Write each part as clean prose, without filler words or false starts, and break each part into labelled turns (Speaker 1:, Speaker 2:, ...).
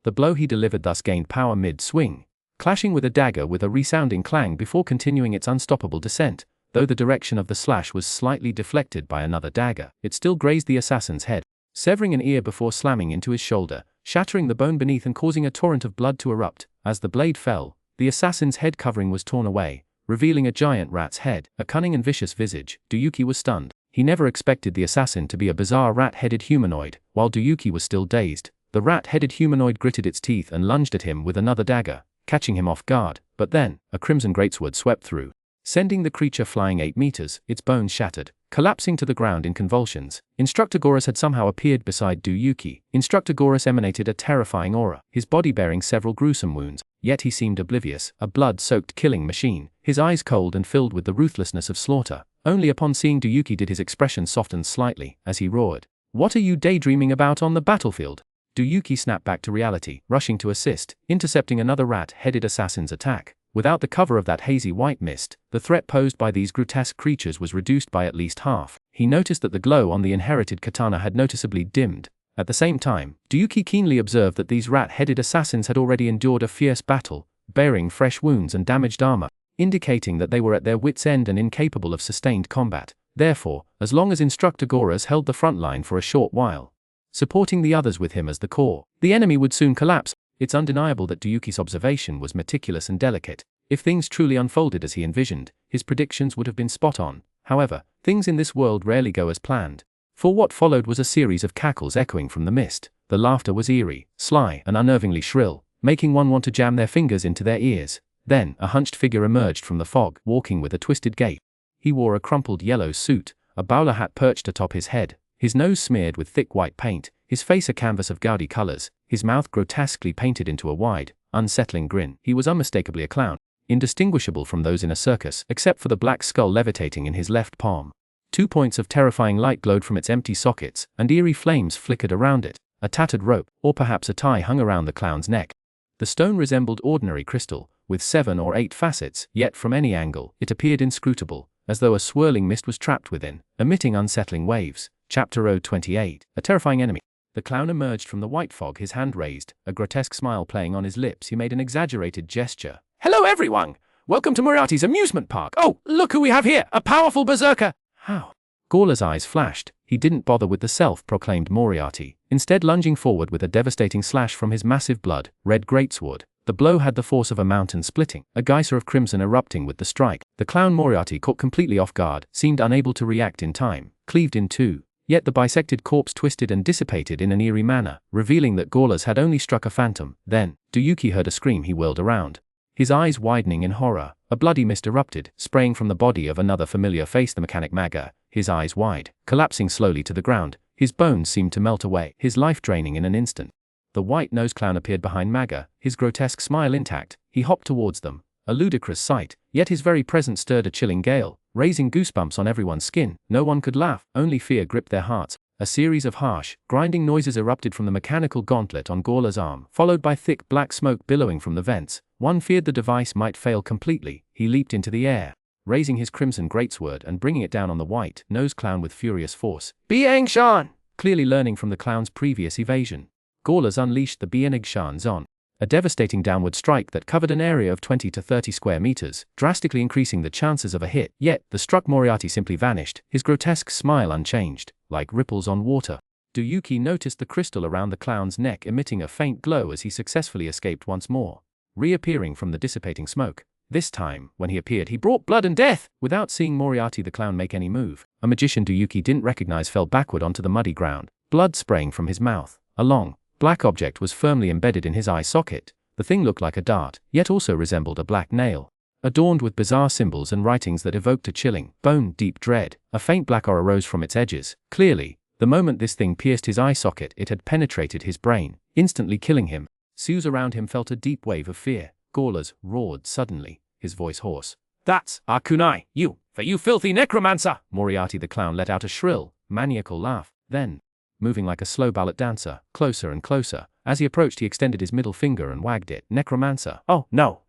Speaker 1: The blow he delivered thus gained power mid-swing, clashing with a dagger with a resounding clang before continuing its unstoppable descent. Though the direction of the slash was slightly deflected by another dagger, it still grazed the assassin's head, severing an ear before slamming into his shoulder, shattering the bone beneath and causing a torrent of blood to erupt. As the blade fell, the assassin's head covering was torn away, revealing a giant rat's head, a cunning and vicious visage. Duyuki was stunned. He never expected the assassin to be a bizarre rat-headed humanoid. While Duyuki was still dazed, the rat-headed humanoid gritted its teeth and lunged at him with another dagger, catching him off guard. But then, a crimson greatsword swept through, sending the creature flying 8 meters, its bones shattered, collapsing to the ground in convulsions. Instructor Gorus had somehow appeared beside Duyuki. Instructor Gorus emanated a terrifying aura, his body bearing several gruesome wounds, yet he seemed oblivious, a blood-soaked killing machine, his eyes cold and filled with the ruthlessness of slaughter. Only upon seeing Duyuki did his expression soften slightly, as he roared, "What are you daydreaming about on the battlefield?" Duyuki snapped back to reality, rushing to assist, intercepting another rat-headed assassin's attack. Without the cover of that hazy white mist, the threat posed by these grotesque creatures was reduced by at least half. He noticed that the glow on the inherited katana had noticeably dimmed. At the same time, Duyuki keenly observed that these rat-headed assassins had already endured a fierce battle, bearing fresh wounds and damaged armor, indicating that they were at their wits' end and incapable of sustained combat. Therefore, as long as Instructor Gorus held the front line for a short while, supporting the others with him as the core, the enemy would soon collapse. It's undeniable that Duyuki's observation was meticulous and delicate. If things truly unfolded as he envisioned, his predictions would have been spot on. However, things in this world rarely go as planned. For what followed was a series of cackles echoing from the mist. The laughter was eerie, sly, and unnervingly shrill, making one want to jam their fingers into their ears. Then, a hunched figure emerged from the fog, walking with a twisted gait. He wore a crumpled yellow suit, a bowler hat perched atop his head, his nose smeared with thick white paint, his face a canvas of gaudy colors, his mouth grotesquely painted into a wide, unsettling grin. He was unmistakably a clown, indistinguishable from those in a circus, except for the black skull levitating in his left palm. 2 points of terrifying light glowed from its empty sockets, and eerie flames flickered around it. A tattered rope, or perhaps a tie, hung around the clown's neck. The stone resembled ordinary crystal, with 7 or 8 facets, yet from any angle, it appeared inscrutable, as though a swirling mist was trapped within, emitting unsettling waves. Chapter 028. A terrifying enemy. The clown emerged from the white fog, his hand raised, a grotesque smile playing on his lips. He made an exaggerated gesture. "Hello everyone! Welcome to Moriarty's amusement park. Oh, look who we have here, a powerful berserker!" How? Gawler's eyes flashed. He didn't bother with the self-proclaimed Moriarty, instead lunging forward with a devastating slash from his massive blood-red greatsword. The blow had the force of a mountain splitting, a geyser of crimson erupting with the strike. The clown Moriarty, caught completely off guard, seemed unable to react in time, cleaved in two. Yet the bisected corpse twisted and dissipated in an eerie manner, revealing that Gawler's had only struck a phantom. Then, Duyuki heard a scream. He whirled around, his eyes widening in horror. A bloody mist erupted, spraying from the body of another familiar face, the mechanic Maga, his eyes wide, collapsing slowly to the ground. His bones seemed to melt away, his life draining in an instant. The white-nosed clown appeared behind Maga, his grotesque smile intact. He hopped towards them, a ludicrous sight, yet his very presence stirred a chilling gale, raising goosebumps on everyone's skin. No one could laugh, only fear gripped their hearts. A series of harsh, grinding noises erupted from the mechanical gauntlet on Gawler's arm, followed by thick black smoke billowing from the vents. One feared the device might fail completely. He leaped into the air, raising his crimson greatsword and bringing it down on the white-nosed clown with furious force. Biangshan! Clearly learning from the clown's previous evasion, Gawler's unleashed the Biangshan Zon, a devastating downward strike that covered an area of 20 to 30 square meters, drastically increasing the chances of a hit. Yet, the struck Moriarty simply vanished, his grotesque smile unchanged, like ripples on water. Duyuki noticed the crystal around the clown's neck emitting a faint glow as he successfully escaped once more, reappearing from the dissipating smoke. This time, when he appeared, he brought blood and death. Without seeing Moriarty the clown make any move, a magician Duyuki didn't recognize fell backward onto the muddy ground, blood spraying from his mouth. A long, black object was firmly embedded in his eye socket. The thing looked like a dart, yet also resembled a black nail, adorned with bizarre symbols and writings that evoked a chilling, bone-deep dread. A faint black aura rose from its edges. Clearly, the moment this thing pierced his eye socket, it had penetrated his brain, instantly killing him. Sews around him felt a deep wave of fear. Gawler's roared suddenly, his voice hoarse. "That's our kunai, you filthy necromancer!" Moriarty the clown let out a shrill, maniacal laugh. Then, moving like a slow ballet dancer, closer and closer, as he approached he extended his middle finger and wagged it. "Necromancer? Oh, no,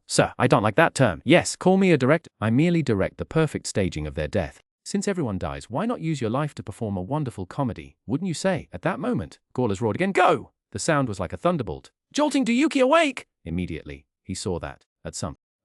Speaker 1: sir, I don't like that term. Yes, call me a director. I merely direct the perfect staging of their death. Since everyone dies, why not use your life to perform a wonderful comedy, wouldn't you say?" At that moment, Gawler's roared again. "Go! The sound was like a thunderbolt, jolting Duyuki awake! Immediately, he saw that,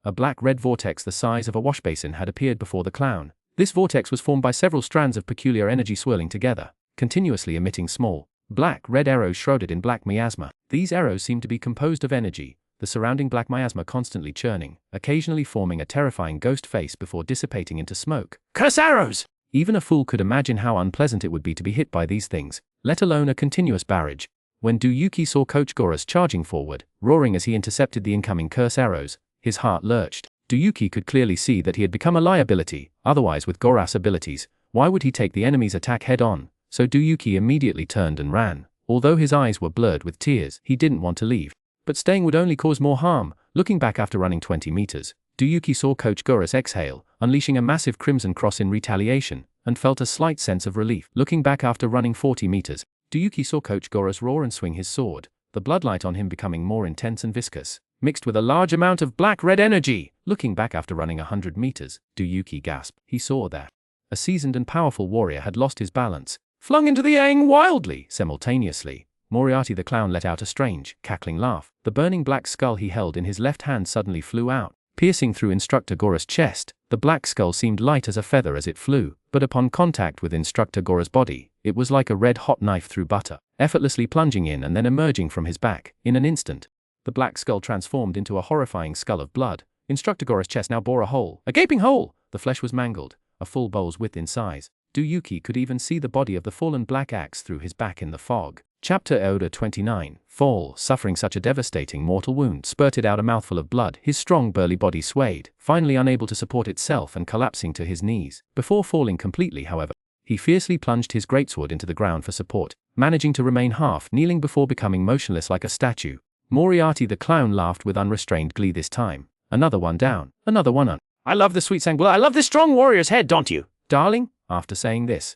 Speaker 1: a black-red vortex the size of a washbasin had appeared before the clown. This vortex was formed by several strands of peculiar energy swirling together, continuously emitting small, black-red arrows shrouded in black miasma. These arrows seemed to be composed of energy, the surrounding black miasma constantly churning, occasionally forming a terrifying ghost face before dissipating into smoke. Curse arrows! Even a fool could imagine how unpleasant it would be to be hit by these things, let alone a continuous barrage. When Duyuki saw Coach Goras charging forward, roaring as he intercepted the incoming curse arrows, his heart lurched. Duyuki could clearly see that he had become a liability, otherwise with Goras' abilities, why would he take the enemy's attack head-on? So Duyuki immediately turned and ran. Although his eyes were blurred with tears, he didn't want to leave. But staying would only cause more harm. Looking back after running 20 meters, Duyuki saw Coach Goras exhale, unleashing a massive crimson cross in retaliation, and felt a slight sense of relief. Looking back after running 40 meters, Duyuki saw Coach Goras roar and swing his sword, the bloodlight on him becoming more intense and viscous, mixed with a large amount of black-red energy. Looking back after running 100 meters, Duyuki gasped. He saw that a seasoned and powerful warrior had lost his balance, flung into the yang wildly. Simultaneously, Moriarty the clown let out a strange, cackling laugh. The burning black skull he held in his left hand suddenly flew out, piercing through Instructor Goras' chest. The black skull seemed light as a feather as it flew, but upon contact with Instructor Goras' body, it was like a red-hot knife through butter, effortlessly plunging in and then emerging from his back. In an instant, the black skull transformed into a horrifying skull of blood. Instructor Goras' chest now bore a gaping hole. The flesh was mangled, a full bowl's width in size. Duyuki could even see the body of the fallen black axe through his back in the fog. Chapter Oda 29. Fall. Suffering such a devastating mortal wound spurted out a mouthful of blood. His strong burly body swayed, finally unable to support itself and collapsing to his knees. Before falling completely, however, he fiercely plunged his greatsword into the ground for support, managing to remain half kneeling before becoming motionless like a statue. Moriarty the clown laughed with unrestrained glee this time. Another one down, another one on. I love the sweet sanguine. I love this strong warrior's head, don't you? Darling? After saying this,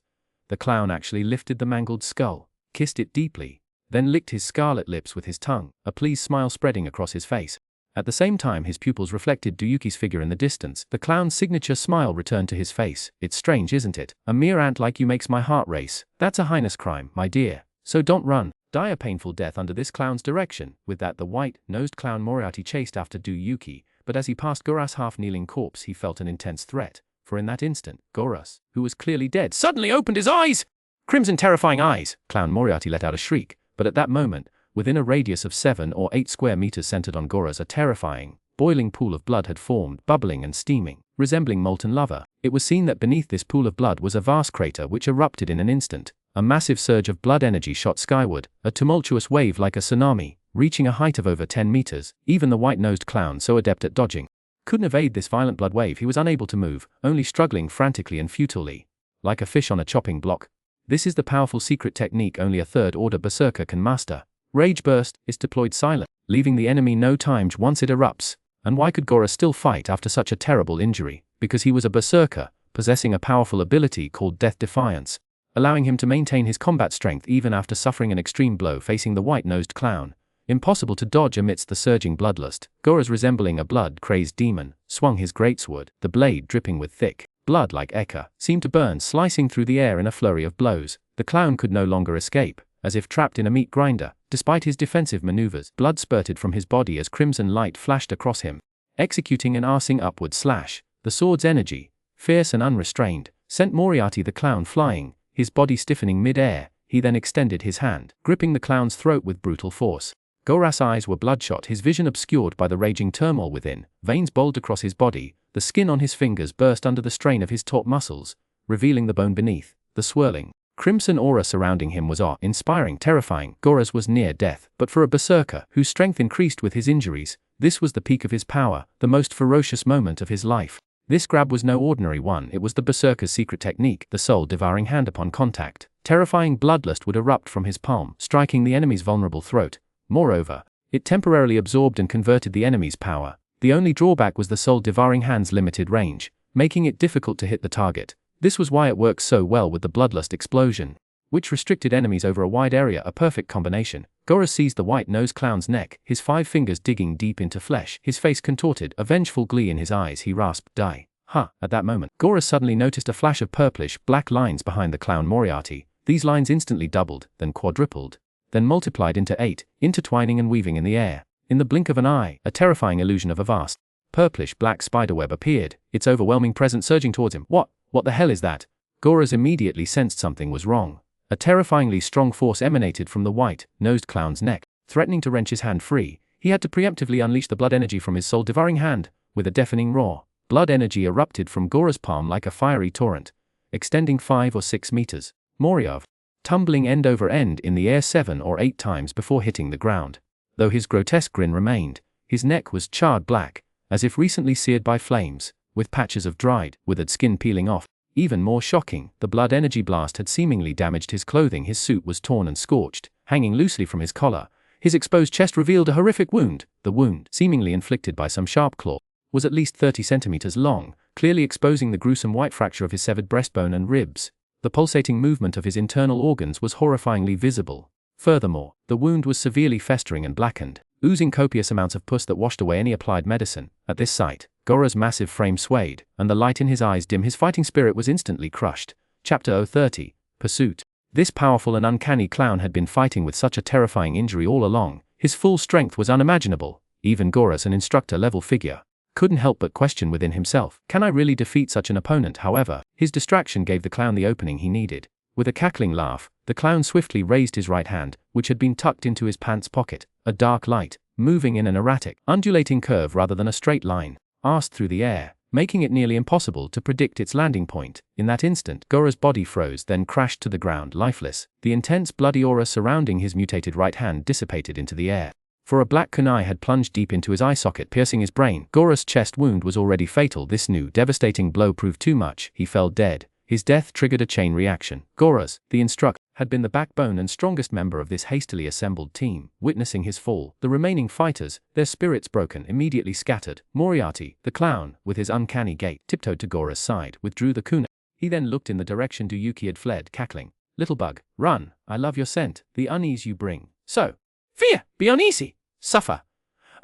Speaker 1: the clown actually lifted the mangled skull, kissed it deeply, then licked his scarlet lips with his tongue, a pleased smile spreading across his face. At the same time his pupils reflected Duyuki's figure in the distance. The clown's signature smile returned to his face. It's strange, isn't it? A mere ant like you makes my heart race. That's a heinous crime, my dear. So don't run. Die a painful death under this clown's direction. With that the white-nosed clown Moriarty chased after Duyuki, but as he passed Goras' half-kneeling corpse he felt an intense threat. For in that instant, Goras, who was clearly dead, suddenly opened his eyes! Crimson terrifying eyes! Clown Moriarty let out a shriek, but at that moment, within a radius of 7 or 8 square meters centered on Goras, a terrifying, boiling pool of blood had formed, bubbling and steaming, resembling molten lava. It was seen that beneath this pool of blood was a vast crater which erupted in an instant. A massive surge of blood energy shot skyward, a tumultuous wave like a tsunami, reaching a height of over 10 meters. Even the white-nosed clown, so adept at dodging, couldn't evade this violent blood wave. He was unable to move, only struggling frantically and futilely, like a fish on a chopping block. This is the powerful secret technique only a third-order berserker can master. Rage Burst is deployed silent, leaving the enemy no time once it erupts. And why could Goras still fight after such a terrible injury? Because he was a berserker, possessing a powerful ability called Death Defiance, allowing him to maintain his combat strength even after suffering an extreme blow facing the white-nosed clown. Impossible to dodge amidst the surging bloodlust, Goras, resembling a blood-crazed demon, swung his greatsword. The blade, dripping with thick blood like echre, seemed to burn, slicing through the air in a flurry of blows. The clown could no longer escape, as if trapped in a meat grinder. Despite his defensive maneuvers, blood spurted from his body as crimson light flashed across him, executing an arcing upward slash. The sword's energy, fierce and unrestrained, sent Moriarty the clown flying, his body stiffening mid-air. He then extended his hand, gripping the clown's throat with brutal force. Goras' eyes were bloodshot, his vision obscured by the raging turmoil within. Veins bulged across his body, the skin on his fingers burst under the strain of his taut muscles, revealing the bone beneath. The swirling, crimson aura surrounding him was awe-inspiring, terrifying. Goras was near death, but for a berserker whose strength increased with his injuries, this was the peak of his power, the most ferocious moment of his life. This grab was no ordinary one. It was the berserker's secret technique, the soul-devouring hand. Upon contact, terrifying bloodlust would erupt from his palm, striking the enemy's vulnerable throat. Moreover, it temporarily absorbed and converted the enemy's power. The only drawback was the soul-devouring hand's limited range, making it difficult to hit the target. This was why it worked so well with the bloodlust explosion, which restricted enemies over a wide area, a perfect combination. Goras seized the white-nosed clown's neck, his 5 fingers digging deep into flesh, his face contorted, a vengeful glee in his eyes. He rasped, "Die." At that moment, Goras suddenly noticed a flash of purplish, black lines behind the clown Moriarty. These lines instantly doubled, then quadrupled. then multiplied into 8, intertwining and weaving in the air. In the blink of an eye, a terrifying illusion of a vast, purplish-black spiderweb appeared, its overwhelming presence surging towards him. What the hell is that? Goras immediately sensed something was wrong. A terrifyingly strong force emanated from the white-nosed clown's neck. Threatening to wrench his hand free, he had to preemptively unleash the blood energy from his soul-devouring hand. With a deafening roar, blood energy erupted from Gora's palm like a fiery torrent, extending 5 or 6 meters. Moriarty, tumbling end over end in the air 7 or 8 times before hitting the ground. Though his grotesque grin remained, his neck was charred black, as if recently seared by flames, with patches of dried, withered skin peeling off. Even more shocking, the blood energy blast had seemingly damaged his clothing. His suit was torn and scorched, hanging loosely from his collar. His exposed chest revealed a horrific wound. The wound, seemingly inflicted by some sharp claw, was at least 30 centimeters long, clearly exposing the gruesome white fracture of his severed breastbone and ribs. The pulsating movement of his internal organs was horrifyingly visible. Furthermore, the wound was severely festering and blackened, oozing copious amounts of pus that washed away any applied medicine. At this sight, Gora's massive frame swayed, and the light in his eyes dim. His fighting spirit was instantly crushed. Chapter 030, Pursuit. This powerful and uncanny clown had been fighting with such a terrifying injury all along. His full strength was unimaginable. Even Goras, an instructor-level figure, couldn't help but question within himself, can I really defeat such an opponent? However, his distraction gave the clown the opening he needed. With a cackling laugh, the clown swiftly raised his right hand, which had been tucked into his pants pocket. A dark light, moving in an erratic, undulating curve rather than a straight line, arced through the air, making it nearly impossible to predict its landing point. In that instant, Gora's body froze, then crashed to the ground lifeless. The intense bloody aura surrounding his mutated right hand dissipated into the air. For a black kunai had plunged deep into his eye socket, piercing his brain. Gora's chest wound was already fatal. This new, devastating blow proved too much. He fell dead. His death triggered a chain reaction. Goras, the instructor, had been the backbone and strongest member of this hastily assembled team. Witnessing his fall, the remaining fighters, their spirits broken, immediately scattered. Moriarty, the clown, with his uncanny gait, tiptoed to Gora's side, withdrew the kunai. He then looked in the direction Duyuki had fled, cackling. Little bug, run, I love your scent, the unease you bring. So, fear, be uneasy, suffer.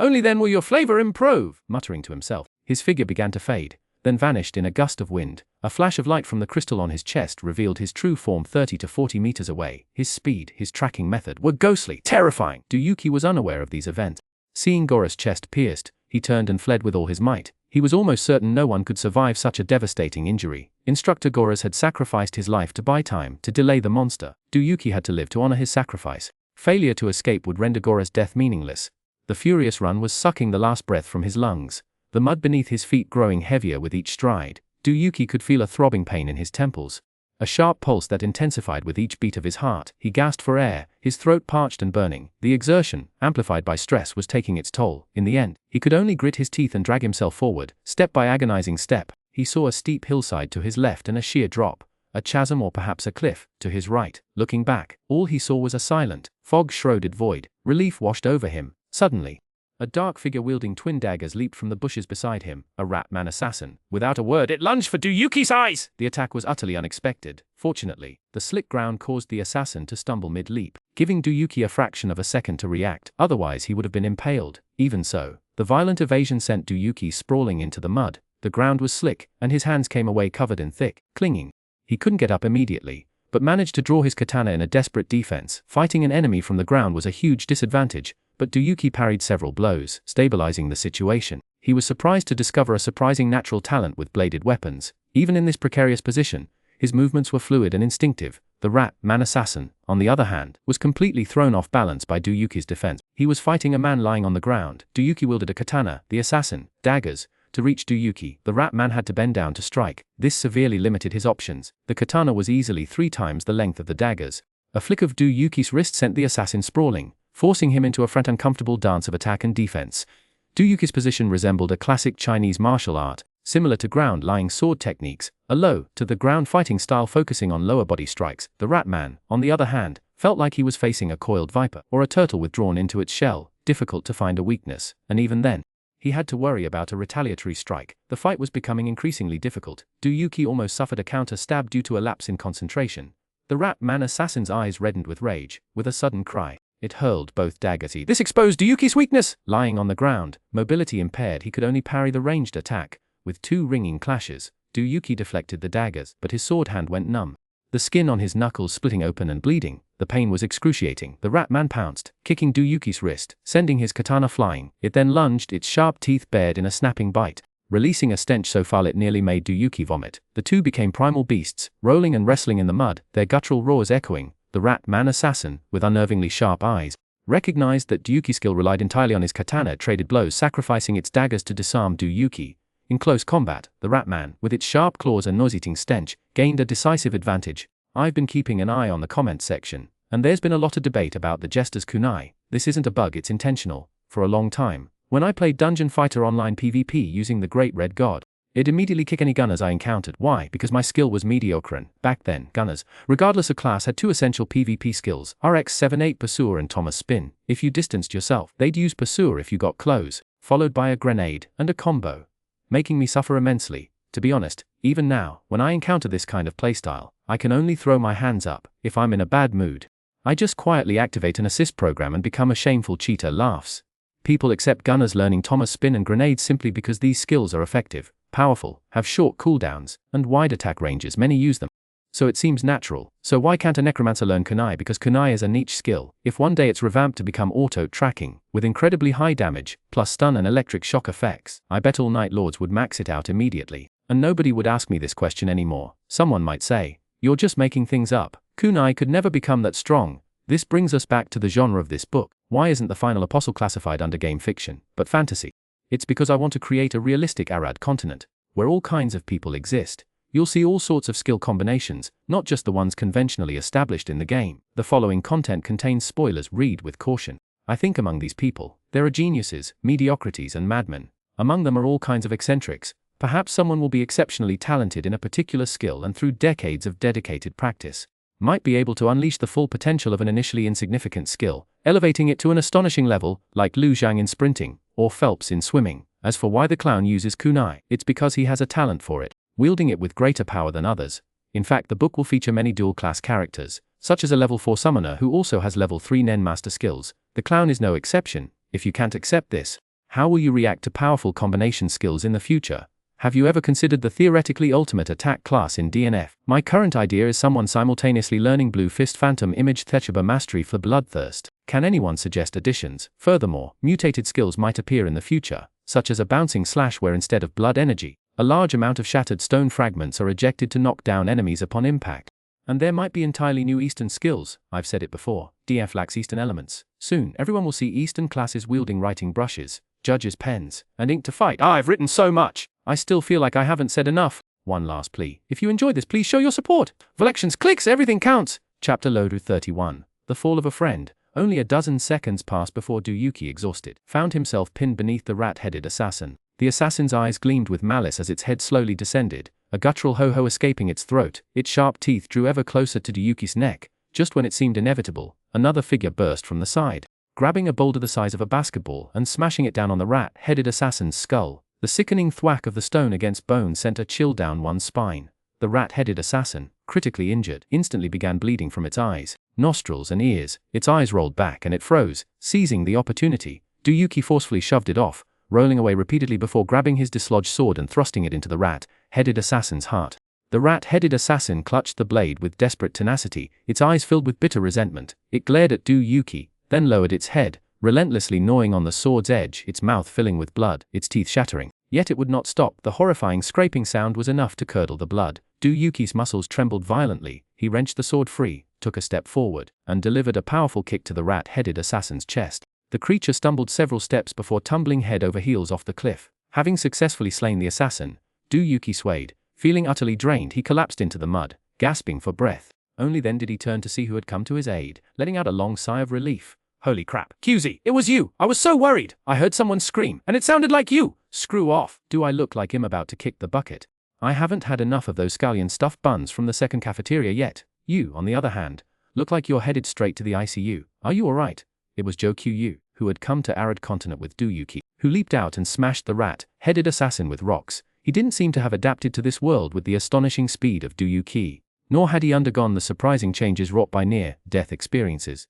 Speaker 1: Only then will your flavor improve. Muttering to himself, his figure began to fade, then vanished in a gust of wind. A flash of light from the crystal on his chest revealed his true form 30 to 40 meters away. His speed, his tracking method, were ghostly, terrifying. Duyuki was unaware of these events. Seeing Gora's chest pierced, he turned and fled with all his might. He was almost certain no one could survive such a devastating injury. Instructor Goras had sacrificed his life to buy time, to delay the monster. Duyuki had to live to honor his sacrifice. Failure to escape would render Gora's death meaningless. The furious run was sucking the last breath from his lungs, the mud beneath his feet growing heavier with each stride. Duyuki could feel a throbbing pain in his temples, a sharp pulse that intensified with each beat of his heart. He gasped for air, his throat parched and burning. The exertion, amplified by stress, was taking its toll. In the end, he could only grit his teeth and drag himself forward, step by agonizing step. He saw a steep hillside to his left and a sheer drop, a chasm or perhaps a cliff, to his right. Looking back, all he saw was a silent, fog-shrouded void. Relief washed over him. Suddenly, a dark figure wielding twin daggers leaped from the bushes beside him, a rat man assassin. Without a word, it lunged for Duyuki's eyes! The attack was utterly unexpected. Fortunately, the slick ground caused the assassin to stumble mid-leap, giving Duyuki a fraction of a second to react. Otherwise he would have been impaled. Even so, the violent evasion sent Duyuki sprawling into the mud. The ground was slick, and his hands came away covered in thick, clinging. He couldn't get up immediately, but managed to draw his katana in a desperate defense. Fighting an enemy from the ground was a huge disadvantage, but Duyuki parried several blows, stabilizing the situation. He was surprised to discover a surprising natural talent with bladed weapons. Even in this precarious position, his movements were fluid and instinctive. The rat man assassin, on the other hand, was completely thrown off balance by Duyuki's defense. He was fighting a man lying on the ground. Duyuki wielded a katana, the assassin, daggers. To reach Duyuki, the rat man had to bend down to strike. This severely limited his options. The katana was easily 3 times the length of the daggers. A flick of Duyuki's wrist sent the assassin sprawling, forcing him into a uncomfortable dance of attack and defense. Duyuki's position resembled a classic Chinese martial art, similar to ground-lying sword techniques, a low-to-the-ground fighting style focusing on lower body strikes. The rat man, on the other hand, felt like he was facing a coiled viper, or a turtle withdrawn into its shell, difficult to find a weakness, and even then, he had to worry about a retaliatory strike. The fight was becoming increasingly difficult. Duyuki almost suffered a counter-stab due to a lapse in concentration. The rat man assassin's eyes reddened with rage. With a sudden cry, it hurled both daggers. This exposed Duyuki's weakness! Lying on the ground, mobility impaired, he could only parry the ranged attack. With 2 ringing clashes, Duyuki deflected the daggers, but his sword hand went numb, the skin on his knuckles splitting open and bleeding. The pain was excruciating. The rat man pounced, kicking Duyuki's wrist, sending his katana flying. It then lunged, its sharp teeth bared in a snapping bite, releasing a stench so foul it nearly made Duyuki vomit. The two became primal beasts, rolling and wrestling in the mud, their guttural roars echoing. The rat man assassin, with unnervingly sharp eyes, recognized that Duyuki's skill relied entirely on his katana traded blows, sacrificing its daggers to disarm Duyuki. In close combat, the rat man, with its sharp claws and nauseating stench, gained a decisive advantage. I've been keeping an eye on the comments section, and there's been a lot of debate about the jester's kunai. This isn't a bug, it's intentional. For a long time, when I played Dungeon Fighter Online PvP using the Great Red God, it'd immediately kick any gunners I encountered. Why? Because my skill was mediocre, and back then, gunners, regardless of class, had two essential PvP skills, RX-78 Pursuer and Thomas Spin. If you distanced yourself, they'd use Pursuer if you got close, followed by a grenade and a combo, making me suffer immensely. To be honest, even now, when I encounter this kind of playstyle, I can only throw my hands up. If I'm in a bad mood, I just quietly activate an assist program and become a shameful cheater. Laughs. People accept gunners learning Thomas Spin and grenades simply because these skills are effective, powerful, have short cooldowns, and wide attack ranges. Many use them, so it seems natural. So why can't a necromancer learn kunai? Because kunai is a niche skill. If one day it's revamped to become auto-tracking, with incredibly high damage, plus stun and electric shock effects, I bet all Night Lords would max it out immediately. And nobody would ask me this question anymore. Someone might say, you're just making things up. Kunai could never become that strong. This brings us back to the genre of this book. Why isn't the final apostle classified under game fiction, but fantasy? It's because I want to create a realistic Arad continent, where all kinds of people exist. You'll see all sorts of skill combinations, not just the ones conventionally established in the game. The following content contains spoilers. Read with caution. I think among these people, there are geniuses, mediocrities and madmen. Among them are all kinds of eccentrics. Perhaps someone will be exceptionally talented in a particular skill and through decades of dedicated practice, might be able to unleash the full potential of an initially insignificant skill, elevating it to an astonishing level, like Liu Zhang in sprinting, or Phelps in swimming. As for why the clown uses kunai, it's because he has a talent for it, wielding it with greater power than others. In fact, the book will feature many dual-class characters, such as a level 4 summoner who also has level 3 Nen master skills. The clown is no exception. If you can't accept this, how will you react to powerful combination skills in the future? Have you ever considered the theoretically ultimate attack class in DNF? My current idea is someone simultaneously learning Blue Fist Phantom Image Thechaba Mastery for Bloodthirst. Can anyone suggest additions? Furthermore, mutated skills might appear in the future, such as a bouncing slash where instead of blood energy, a large amount of shattered stone fragments are ejected to knock down enemies upon impact. And there might be entirely new Eastern skills. I've said it before, DF lacks Eastern elements. Soon, everyone will see Eastern classes wielding writing brushes, judges' pens, and ink to fight. I've written so much! I still feel like I haven't said enough. One last plea. If you enjoyed this, please show your support. Volections, clicks, everything counts. Chapter loader 31. The Fall of a Friend. Only a dozen seconds passed before Duyuki, exhausted, found himself pinned beneath the rat-headed assassin. The assassin's eyes gleamed with malice as its head slowly descended, a guttural ho-ho escaping its throat. Its sharp teeth drew ever closer to Duyuki's neck. Just when it seemed inevitable, another figure burst from the side, grabbing a boulder the size of a basketball and smashing it down on the rat-headed assassin's skull. The sickening thwack of the stone against bone sent a chill down one's spine. The rat-headed assassin, critically injured, instantly began bleeding from its eyes, nostrils and ears. Its eyes rolled back and it froze. Seizing the opportunity, Duyuki forcefully shoved it off, rolling away repeatedly before grabbing his dislodged sword and thrusting it into the rat-headed assassin's heart. The rat-headed assassin clutched the blade with desperate tenacity, its eyes filled with bitter resentment. It glared at Duyuki, then lowered its head, relentlessly gnawing on the sword's edge, its mouth filling with blood, its teeth shattering. Yet it would not stop. The horrifying scraping sound was enough to curdle the blood. Duyuki's muscles trembled violently. He wrenched the sword free, took a step forward, and delivered a powerful kick to the rat-headed assassin's chest. The creature stumbled several steps before tumbling head over heels off the cliff. Having successfully slain the assassin, Duyuki swayed. Feeling utterly drained, he collapsed into the mud, gasping for breath. Only then did he turn to see who had come to his aid, letting out a long sigh of relief. Holy crap. QZ, it was you! I was so worried! I heard someone scream, and it sounded like you! Screw off. Do I look like him about to kick the bucket? I haven't had enough of those scallion stuffed buns from the second cafeteria yet. You, on the other hand, look like you're headed straight to the ICU. Are you alright? It was Joe Qu, who had come to Arad Continent with Duyuki, who leaped out and smashed the rat-headed assassin with rocks. He didn't seem to have adapted to this world with the astonishing speed of Duyuki, nor had he undergone the surprising changes wrought by near-death experiences.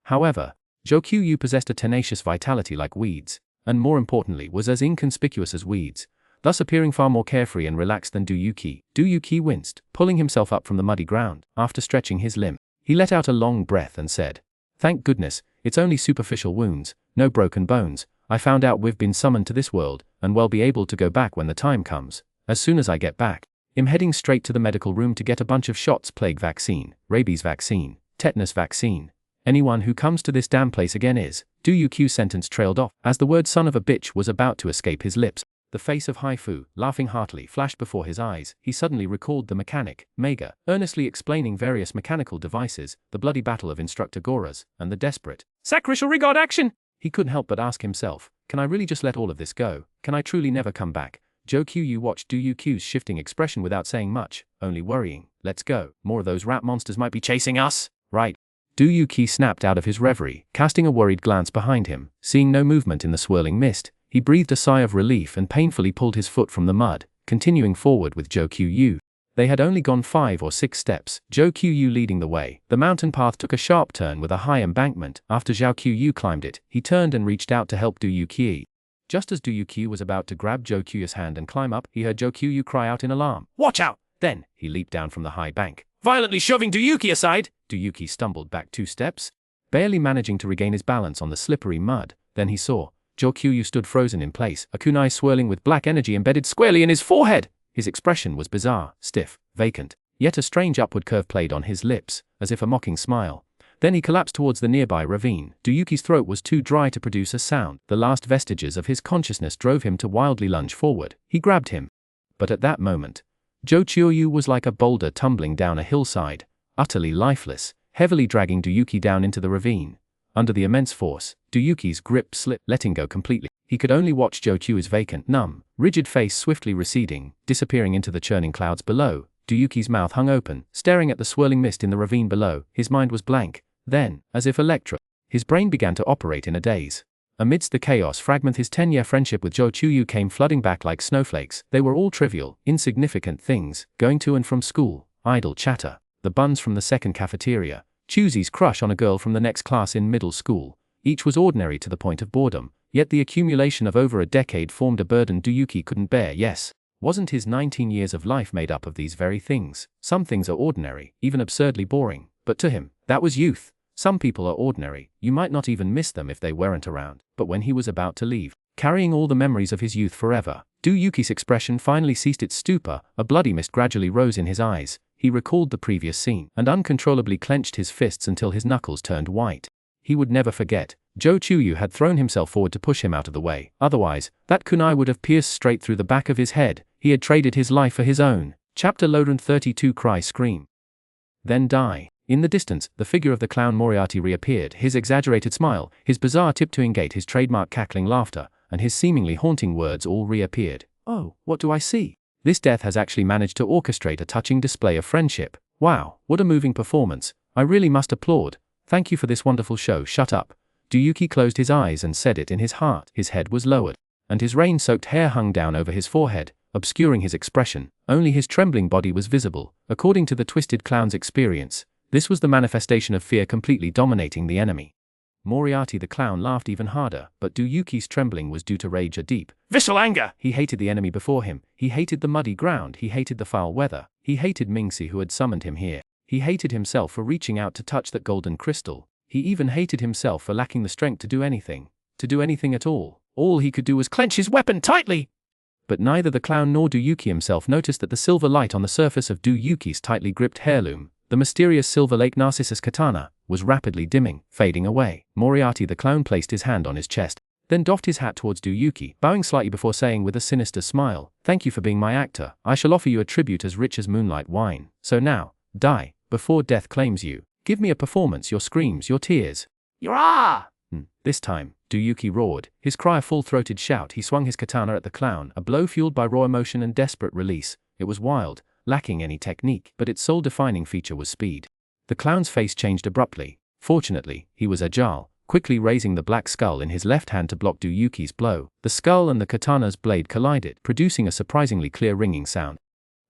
Speaker 1: However, Joe Qu possessed a tenacious vitality like weeds, and more importantly was as inconspicuous as weeds, thus appearing far more carefree and relaxed than Duyuki. Duyuki winced, pulling himself up from the muddy ground. After stretching his limb, He let out a long breath and said, "Thank goodness, it's only superficial wounds, no broken bones. I found out we've been summoned to this world, and will be able to go back when the time comes. As soon as I get back, I'm heading straight to the medical room to get a bunch of shots: plague vaccine, rabies vaccine, tetanus vaccine. Anyone who comes to this damn place again is." Du Yuqi's sentence trailed off as the word "son of a bitch" was about to escape his lips. The face of Haifu, laughing heartily, flashed before his eyes. He suddenly recalled the mechanic, Mega, earnestly explaining various mechanical devices, the bloody battle of Instructor Gora's, and the desperate sacrificial regard action. He couldn't help but ask himself, can I really just let all of this go? Can I truly never come back? Zhou Qiuyu watched Du Yuqi's shifting expression without saying much, only worrying. Let's go. More of those rat monsters might be chasing us. Right. Du Yuqi snapped out of his reverie, casting a worried glance behind him. Seeing no movement in the swirling mist, he breathed a sigh of relief and painfully pulled his foot from the mud, continuing forward with Zhou Qiuyu. They had only gone 5 or 6 steps, Zhou Qiuyu leading the way. The mountain path took a sharp turn with a high embankment. After Zhou Qiuyu climbed it, he turned and reached out to help Du Yuqi. Just as Du Yuqi was about to grab Zhou Qiuyu's hand and climb up, he heard Zhou Qiuyu cry out in alarm, "Watch out!" Then, he leaped down from the high bank, violently shoving Du Yuqi aside. Du Yuqi stumbled back 2 steps, barely managing to regain his balance on the slippery mud. Then he saw Zhou Qiuyu stood frozen in place, a kunai swirling with black energy embedded squarely in his forehead. His expression was bizarre, stiff, vacant, yet a strange upward curve played on his lips, as if a mocking smile. Then he collapsed towards the nearby ravine. Du Yuqi's throat was too dry to produce a sound. The last vestiges of his consciousness drove him to wildly lunge forward. He grabbed him. But at that moment, Zhou Qiuyu was like a boulder tumbling down a hillside, utterly lifeless, heavily dragging Du Yuqi down into the ravine. Under the immense force, Du Yuqi's grip slipped, letting go completely. He could only watch Zhou Qiu's vacant, numb, rigid face swiftly receding, disappearing into the churning clouds below. Du Yuqi's mouth hung open, staring at the swirling mist in the ravine below. His mind was blank. Then, as if electric, his brain began to operate in a daze. Amidst the chaos fragment, his 10-year friendship with Zhou Qiuyu came flooding back like snowflakes. They were all trivial, insignificant things: going to and from school, idle chatter, the buns from the second cafeteria, Chuzi's crush on a girl from the next class in middle school. Each was ordinary to the point of boredom, yet the accumulation of over a decade formed a burden Du Yuqi couldn't bear. Yes, wasn't his 19 years of life made up of these very things? Some things are ordinary, even absurdly boring, but to him, that was youth. Some people are ordinary, you might not even miss them if they weren't around. But when he was about to leave, carrying all the memories of his youth forever, Du Yuqi's expression finally ceased its stupor. A bloody mist gradually rose in his eyes. He recalled the previous scene, and uncontrollably clenched his fists until his knuckles turned white. He would never forget. Zhou Qiuyu had thrown himself forward to push him out of the way. Otherwise, that kunai would have pierced straight through the back of his head. He had traded his life for his own. Chapter Loden 32. Cry, scream, then die. In the distance, the figure of the clown Moriarty reappeared, his exaggerated smile, his bizarre tiptoeing gait, his trademark cackling laughter, and his seemingly haunting words all reappeared. "Oh, what do I see? This death has actually managed to orchestrate a touching display of friendship. Wow, what a moving performance. I really must applaud. Thank you for this wonderful show." Shut up. Du Yuqi closed his eyes and said it in his heart. His head was lowered, and his rain-soaked hair hung down over his forehead, obscuring his expression. Only his trembling body was visible. According to the twisted clown's experience, this was the manifestation of fear completely dominating the enemy. Moriarty the clown laughed even harder, but Du Yuqi's trembling was due to rage, a deep, visceral anger. He hated the enemy before him. He hated the muddy ground. He hated the foul weather. He hated Mingxi, who had summoned him here. He hated himself for reaching out to touch that golden crystal. He even hated himself for lacking the strength to do anything at all. All he could do was clench his weapon tightly. But neither the clown nor Du Yuqi himself noticed that the silver light on the surface of Du Yuqi's tightly gripped heirloom, the mysterious Silver Lake Narcissus katana, was rapidly dimming, fading away. Moriarty the clown placed his hand on his chest, then doffed his hat towards Du Yuqi, bowing slightly before saying with a sinister smile, "Thank you for being my actor. I shall offer you a tribute as rich as moonlight wine. So now, die, before death claims you. Give me a performance, your screams, your tears. Your ah!" This time, Du Yuqi roared, his cry a full-throated shout. He swung his katana at the clown, a blow fueled by raw emotion and desperate release. It was wild, lacking any technique, but its sole defining feature was speed. The clown's face changed abruptly. Fortunately, he was agile, quickly raising the black skull in his left hand to block Du Yuqi's blow. The skull and the katana's blade collided, producing a surprisingly clear ringing sound.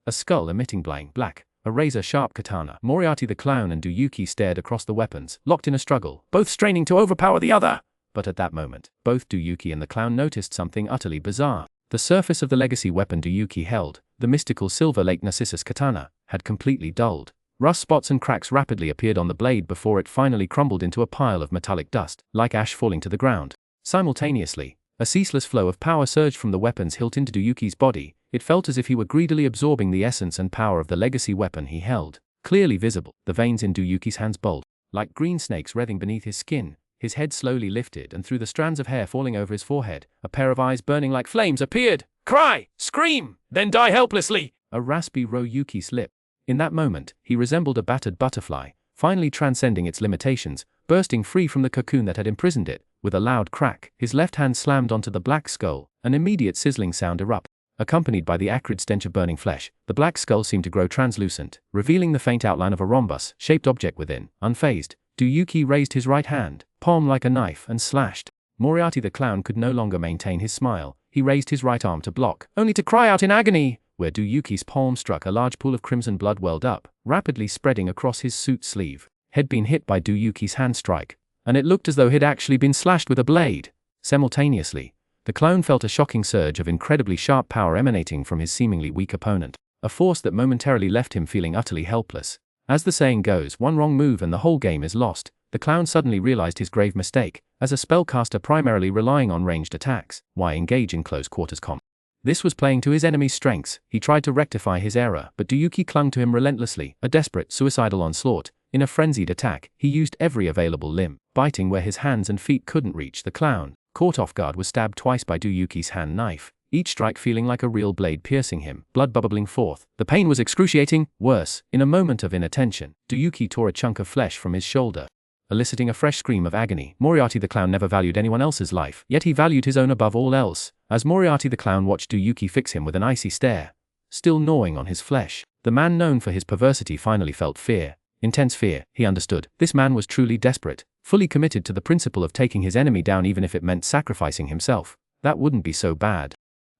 Speaker 1: A skull emitting black, a razor-sharp katana. Moriarty the clown and Du Yuqi stared across the weapons, locked in a struggle, both straining to overpower the other. But at that moment, both Du Yuqi and the clown noticed something utterly bizarre. The surface of the legacy weapon Du Yuqi held, the mystical Silver Lake Narcissus katana, had completely dulled. Rust spots and cracks rapidly appeared on the blade before it finally crumbled into a pile of metallic dust, like ash falling to the ground. Simultaneously, a ceaseless flow of power surged from the weapon's hilt into Duyuki's body. It felt as if he were greedily absorbing the essence and power of the legacy weapon he held. Clearly visible, the veins in Duyuki's hands bulged, like green snakes writhing beneath his skin. His head slowly lifted, and through the strands of hair falling over his forehead, a pair of eyes burning like flames appeared. "Cry! Scream! Then die helplessly!" A raspy Ryuki slipped. In that moment, he resembled a battered butterfly, finally transcending its limitations, bursting free from the cocoon that had imprisoned it. With a loud crack, his left hand slammed onto the black skull. An immediate sizzling sound erupted. Accompanied by the acrid stench of burning flesh, the black skull seemed to grow translucent, revealing the faint outline of a rhombus-shaped object within. Unfazed, Duyuki raised his right hand, palm like a knife, and slashed. Moriarty the clown could no longer maintain his smile. He raised his right arm to block, only to cry out in agony. Where Duyuki's palm struck, a large pool of crimson blood welled up, rapidly spreading across his suit sleeve. Had been hit by Duyuki's hand strike, and it looked as though he'd actually been slashed with a blade. Simultaneously, the clone felt a shocking surge of incredibly sharp power emanating from his seemingly weak opponent, a force that momentarily left him feeling utterly helpless. As the saying goes, one wrong move and the whole game is lost. The clown suddenly realized his grave mistake. As a spellcaster primarily relying on ranged attacks, why engage in close quarters combat? This was playing to his enemy's strengths. He tried to rectify his error, but Duyuki clung to him relentlessly, a desperate, suicidal onslaught. In a frenzied attack, he used every available limb, biting where his hands and feet couldn't reach. The clown, caught off guard, was stabbed twice by Duyuki's hand knife, each strike feeling like a real blade piercing him, blood bubbling forth. The pain was excruciating. Worse, in a moment of inattention, Duyuki tore a chunk of flesh from his shoulder, eliciting a fresh scream of agony. Moriarty the clown never valued anyone else's life, yet he valued his own above all else. As Moriarty the clown watched Duyuki fix him with an icy stare, still gnawing on his flesh, the man known for his perversity finally felt fear. Intense fear. He understood. This man was truly desperate, fully committed to the principle of taking his enemy down even if it meant sacrificing himself. That wouldn't be so bad.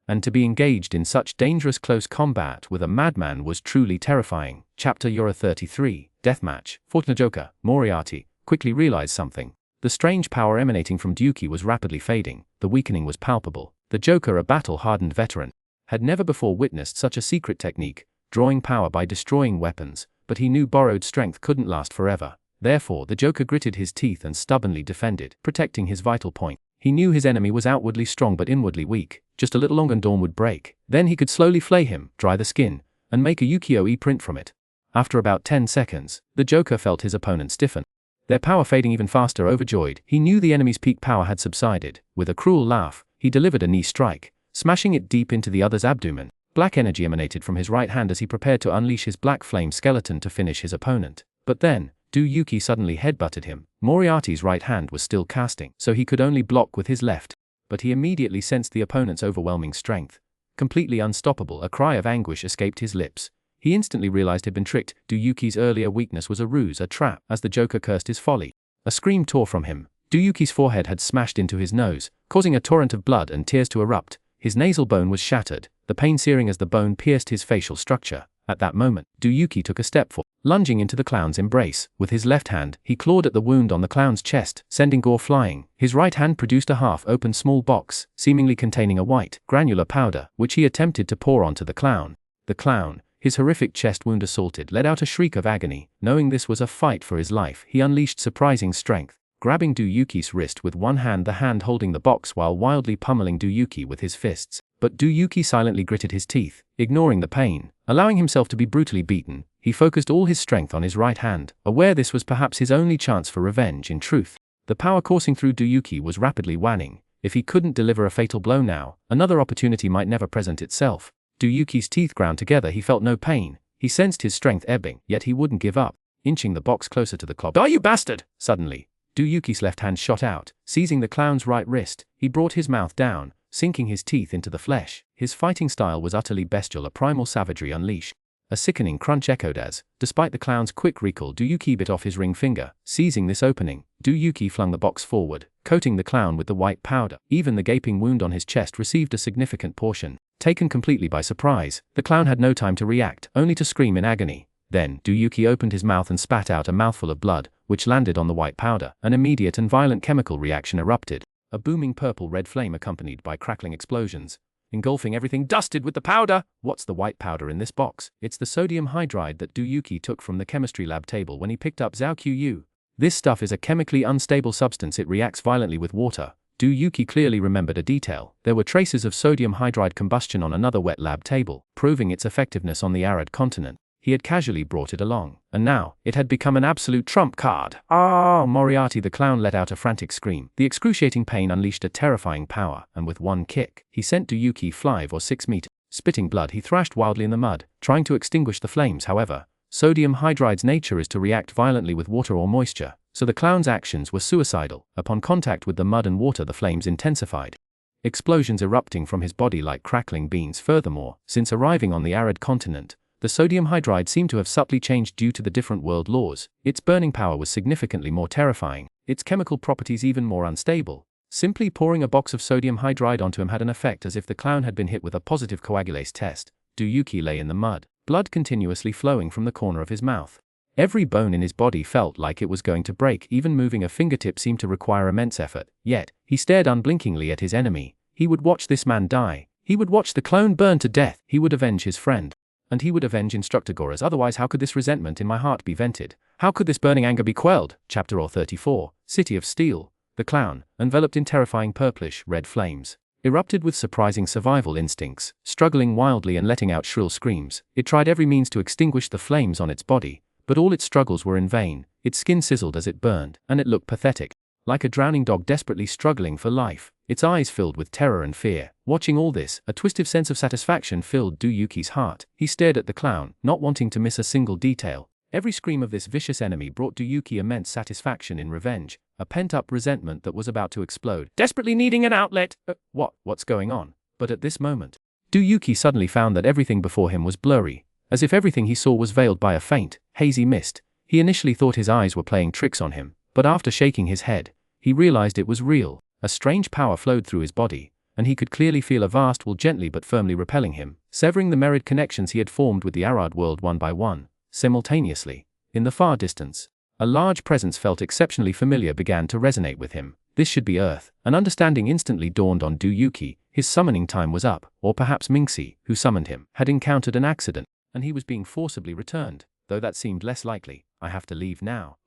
Speaker 1: And to be engaged in such dangerous close combat with a madman was truly terrifying. Chapter Yura 33, Deathmatch. Fortuna Joker, Moriarty, quickly realized something. The strange power emanating from Duyuki was rapidly fading. The weakening was palpable. The Joker, a battle-hardened veteran, had never before witnessed such a secret technique, drawing power by destroying weapons, but he knew borrowed strength couldn't last forever. Therefore, the Joker gritted his teeth and stubbornly defended, protecting his vital point. He knew his enemy was outwardly strong but inwardly weak. Just a little longer and Dawn would break. Then he could slowly flay him, dry the skin, and make a ukiyo-e print from it. After about 10 seconds, the Joker felt his opponent stiffen, their power fading even faster. Overjoyed, he knew the enemy's peak power had subsided. With a cruel laugh, he delivered a knee strike, smashing it deep into the other's abdomen. Black energy emanated from his right hand as he prepared to unleash his black flame skeleton to finish his opponent. But then, Duyuki suddenly headbutted him. Moriarty's right hand was still casting, so he could only block with his left. But he immediately sensed the opponent's overwhelming strength. Completely unstoppable, a cry of anguish escaped his lips. He instantly realized he'd been tricked. Duyuki's earlier weakness was a ruse, a trap. As the Joker cursed his folly, a scream tore from him. Duyuki's forehead had smashed into his nose, causing a torrent of blood and tears to erupt. His nasal bone was shattered, the pain searing as the bone pierced his facial structure. At that moment, Duyuki took a step forward, lunging into the clown's embrace. With his left hand, he clawed at the wound on the clown's chest, sending gore flying. His right hand produced a half-open small box, seemingly containing a white, granular powder, which he attempted to pour onto the clown. The clown, his horrific chest wound assaulted, let out a shriek of agony. Knowing this was a fight for his life, he unleashed surprising strength, grabbing Duyuki's wrist with one hand, the hand holding the box, while wildly pummeling Duyuki with his fists. But Duyuki silently gritted his teeth, ignoring the pain. Allowing himself to be brutally beaten, he focused all his strength on his right hand, aware this was perhaps his only chance for revenge. In truth, the power coursing through Duyuki was rapidly waning. If he couldn't deliver a fatal blow now, another opportunity might never present itself. Duyuki's teeth ground together. He felt no pain. He sensed his strength ebbing, yet he wouldn't give up. Inching the box closer to the clock. "Die, you bastard!" Suddenly, Duyuki's left hand shot out, seizing the clown's right wrist. He brought his mouth down, sinking his teeth into the flesh. His fighting style was utterly bestial, a primal savagery unleashed. A sickening crunch echoed as, despite the clown's quick recall, Duyuki bit off his ring finger. Seizing this opening, Duyuki flung the box forward, coating the clown with the white powder. Even the gaping wound on his chest received a significant portion. Taken completely by surprise, the clown had no time to react, only to scream in agony. Then, Duyuki opened his mouth and spat out a mouthful of blood, which landed on the white powder. An immediate and violent chemical reaction erupted. A booming purple-red flame accompanied by crackling explosions, engulfing everything dusted with the powder. What's the white powder in this box? It's the sodium hydride that Du Yuqi took from the chemistry lab table when he picked up Zhao Qiyu. This stuff is a chemically unstable substance. It reacts violently with water. Du Yuqi clearly remembered a detail. There were traces of sodium hydride combustion on another wet lab table, proving its effectiveness on the arid continent. He had casually brought it along, and now, it had become an absolute trump card. Ah! Moriarty the clown let out a frantic scream. The excruciating pain unleashed a terrifying power, and with one kick, he sent Du Yuqi 5 or 6 meters. Spitting blood, he thrashed wildly in the mud, trying to extinguish the flames. However, sodium hydride's nature is to react violently with water or moisture, so the clown's actions were suicidal. Upon contact with the mud and water, the flames intensified, explosions erupting from his body like crackling beans. Furthermore, since arriving on the arid continent, the sodium hydride seemed to have subtly changed due to the different world laws. Its burning power was significantly more terrifying, its chemical properties even more unstable. Simply pouring a box of sodium hydride onto him had an effect as if the clown had been hit with a positive coagulase test. Du Yuqi lay in the mud, blood continuously flowing from the corner of his mouth. Every bone in his body felt like it was going to break. Even moving a fingertip seemed to require immense effort. Yet, he stared unblinkingly at his enemy. He would watch this man die. He would watch the clone burn to death. He would avenge his friend. And he would avenge Instructor Gora's. Otherwise, how could this resentment in my heart be vented? How could this burning anger be quelled? Chapter 34, City of Steel. The clown, enveloped in terrifying purplish-red flames, erupted with surprising survival instincts. Struggling wildly and letting out shrill screams, it tried every means to extinguish the flames on its body, but all its struggles were in vain. Its skin sizzled as it burned, and it looked pathetic, like a drowning dog desperately struggling for life. Its eyes filled with terror and fear. Watching all this, a twisted sense of satisfaction filled Du Yuqi's heart. He stared at the clown, not wanting to miss a single detail. Every scream of this vicious enemy brought Du Yuqi immense satisfaction in revenge, a pent-up resentment that was about to explode, desperately needing an outlet. What's going on? But at this moment, Du Yuqi suddenly found that everything before him was blurry, as if everything he saw was veiled by a faint, hazy mist. He initially thought his eyes were playing tricks on him, but after shaking his head, he realized it was real. A strange power flowed through his body, and he could clearly feel a vast wall gently but firmly repelling him, severing the myriad connections he had formed with the Arad world one by one. Simultaneously, in the far distance, a large presence felt exceptionally familiar began to resonate with him. This should be Earth. An understanding instantly dawned on Du Yuqi. His summoning time was up, or perhaps Mingxi, who summoned him, had encountered an accident, and he was being forcibly returned, though that seemed less likely. I have to leave now.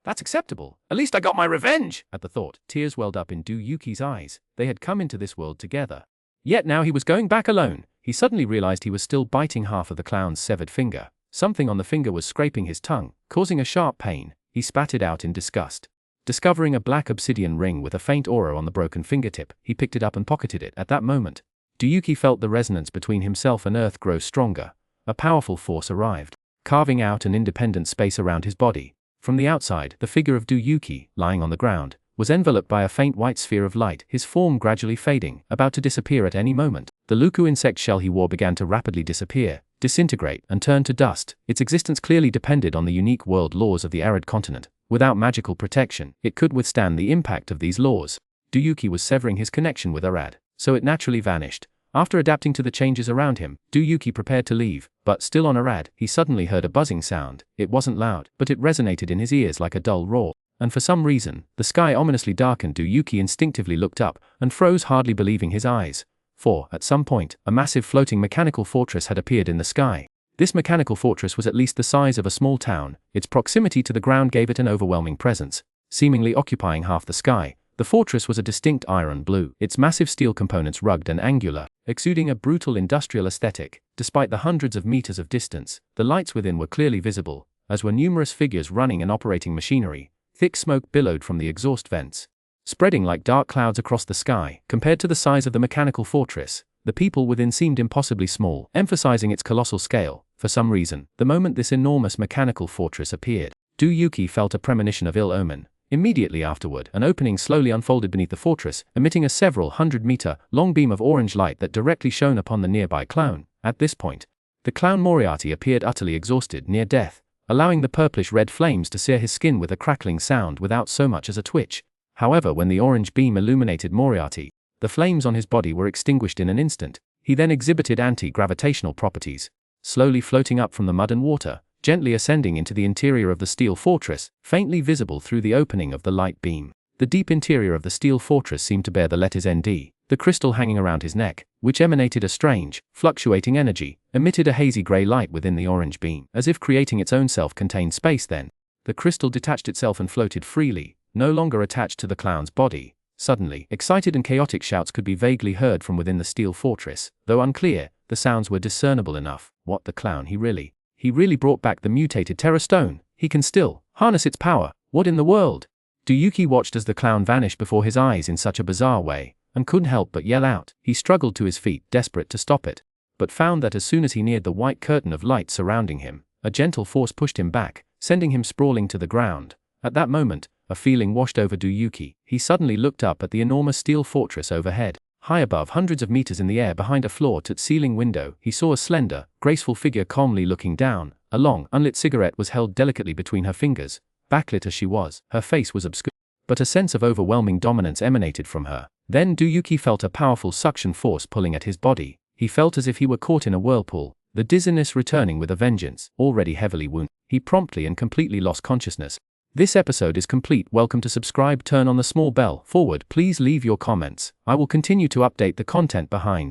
Speaker 1: That's acceptable. At least I got my revenge! At the thought, tears welled up in Du Yuqi's eyes. They had come into this world together. Yet now he was going back alone. He suddenly realized he was still biting half of the clown's severed finger. Something on the finger was scraping his tongue, causing a sharp pain. He spat it out in disgust. Discovering a black obsidian ring with a faint aura on the broken fingertip, he picked it up and pocketed it. At that moment, Du Yuqi felt the resonance between himself and Earth grow stronger. A powerful force arrived, carving out an independent space around his body. From the outside, the figure of Du Yuqi, lying on the ground, was enveloped by a faint white sphere of light, his form gradually fading, about to disappear at any moment. The Luku insect shell he wore began to rapidly disappear, disintegrate, and turn to dust. Its existence clearly depended on the unique world laws of the arid continent. Without magical protection, it could withstand the impact of these laws. Du Yuqi was severing his connection with Arad, so it naturally vanished. After adapting to the changes around him, Du Yuqi prepared to leave, but still on Arad, he suddenly heard a buzzing sound. It wasn't loud, but it resonated in his ears like a dull roar. And for some reason, the sky ominously darkened. Du Yuqi instinctively looked up, and froze, hardly believing his eyes. For, at some point, a massive floating mechanical fortress had appeared in the sky. This mechanical fortress was at least the size of a small town. Its proximity to the ground gave it an overwhelming presence, seemingly occupying half the sky. The fortress was a distinct iron blue, its massive steel components rugged and angular, exuding a brutal industrial aesthetic. Despite the hundreds of meters of distance, the lights within were clearly visible, as were numerous figures running and operating machinery. Thick smoke billowed from the exhaust vents, spreading like dark clouds across the sky. Compared to the size of the mechanical fortress, the people within seemed impossibly small, emphasizing its colossal scale. For some reason, the moment this enormous mechanical fortress appeared, Du Yuqi felt a premonition of ill omen. Immediately afterward, an opening slowly unfolded beneath the fortress, emitting a several hundred-meter-long beam of orange light that directly shone upon the nearby clown. At this point, the clown Moriarty appeared utterly exhausted, near death, allowing the purplish-red flames to sear his skin with a crackling sound without so much as a twitch. However, when the orange beam illuminated Moriarty, the flames on his body were extinguished in an instant. He then exhibited anti-gravitational properties, slowly floating up from the mud and water, gently ascending into the interior of the steel fortress, faintly visible through the opening of the light beam. The deep interior of the steel fortress seemed to bear the letters ND. The crystal hanging around his neck, which emanated a strange, fluctuating energy, emitted a hazy grey light within the orange beam, as if creating its own self-contained space. Then, the crystal detached itself and floated freely, no longer attached to the clown's body. Suddenly, excited and chaotic shouts could be vaguely heard from within the steel fortress. Though unclear, the sounds were discernible enough. What, the clown? He really brought back the mutated Terra Stone. He can still harness its power. What in the world? Duyuki watched as the clown vanished before his eyes in such a bizarre way, and couldn't help but yell out. He struggled to his feet, desperate to stop it, but found that as soon as he neared the white curtain of light surrounding him, a gentle force pushed him back, sending him sprawling to the ground. At that moment, a feeling washed over Duyuki. He suddenly looked up at the enormous steel fortress overhead. High above, hundreds of meters in the air behind a floor-to-ceiling window, he saw a slender, graceful figure calmly looking down. A long, unlit cigarette was held delicately between her fingers. Backlit as she was, her face was obscure, but a sense of overwhelming dominance emanated from her. Then Duyuki felt a powerful suction force pulling at his body. He felt as if he were caught in a whirlpool, the dizziness returning with a vengeance. Already heavily wounded, he promptly and completely lost consciousness. This episode is complete. Welcome to subscribe, turn on the small bell. Forward, please leave your comments. I will continue to update the content behind.